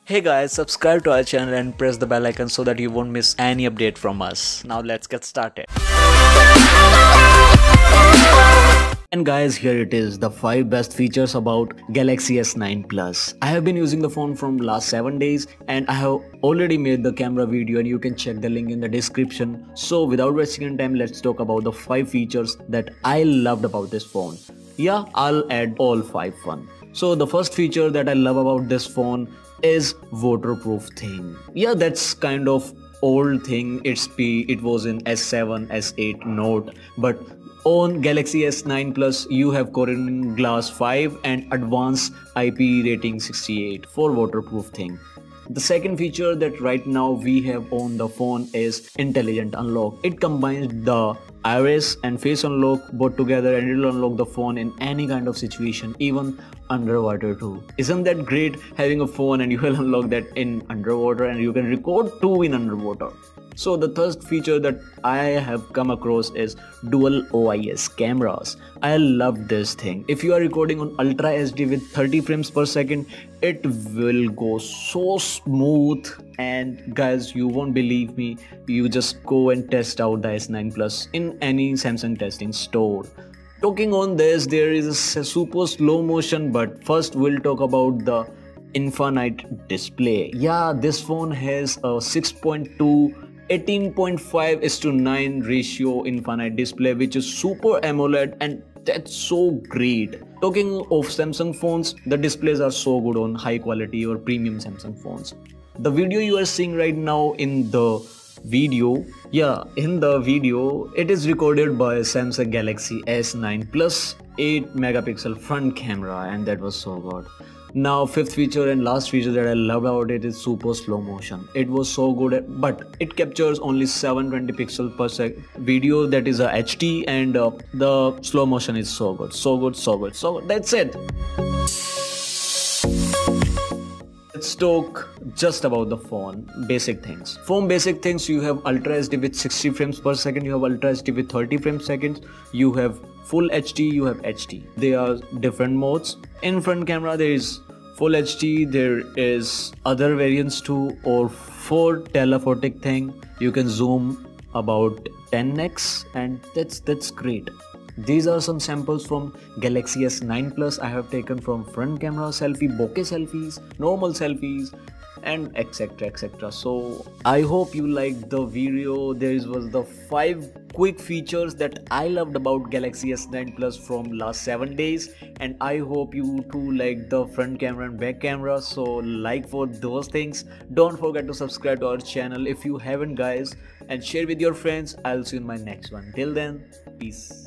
Hey guys, subscribe to our channel and press the bell icon so that you won't miss any update from us. Now let's get started. And guys, here it is, the 5 best features about Galaxy S9 Plus. I have been using the phone from last 7 days and I have already made the camera video and you can check the link in the description. So without wasting any time, let's talk about the 5 features that I loved about this phone. Yeah, I'll add all 5 fun. So the first feature that I love about this phone is waterproof thing. Yeah, that's kind of old thing. It was in S7, S8 Note, but on Galaxy S9 Plus you have Gorilla Glass 5 and advanced IP rating 68 for waterproof thing. The second feature that right now we have on the phone is intelligent unlock. It combines the iris and face unlock both together and it will unlock the phone in any kind of situation, even underwater too. Isn't that great, having a phone and you will unlock that in underwater and you can record too in underwater. So the third feature that I have come across is DUALOIS cameras. I love this thing. If you are recording on Ultra HD with 30 frames per second, it will go so smooth, and guys, you won't believe me, you just go and test out the S9 Plus in any Samsung testing store. Talking on this, there is a super slow motion, but first we'll talk about the infinite display. Yeah, this phone has a 6.2 18.5:9 ratio infinite display, which is super AMOLED, and that's so great. Talking of Samsung phones, the displays are so good on high quality or premium Samsung phones. The video you are seeing right now in the video, it is recorded by Samsung Galaxy S9 Plus 8 megapixel front camera, and that was so good. Now, fifth feature and last feature that I loved about it is super slow motion. It was so good, but it captures only 720 pixels per second video, that is a HD, and the slow motion is so good. So that's it. Let's talk just about the phone basic things. From basic things, you have Ultra HD with 60 frames per second, you have Ultra HD with 30 frames per second, you have Full HD, you have HD. There are different modes. In front camera there is Full HD, there is other variants too, or for telephotic thing you can zoom about 10x, and that's great. These are some samples from Galaxy S9 Plus I have taken from front camera selfie, bokeh selfies, normal selfies, and etc. So I hope you liked the video. Was the 5 quick features that I loved about Galaxy S9 Plus from last 7 days, and I hope you too like the front camera and back camera. So like for those things, don't forget to subscribe to our channel if you haven't, guys, and share with your friends. I'll see you in my next one. Till then, peace.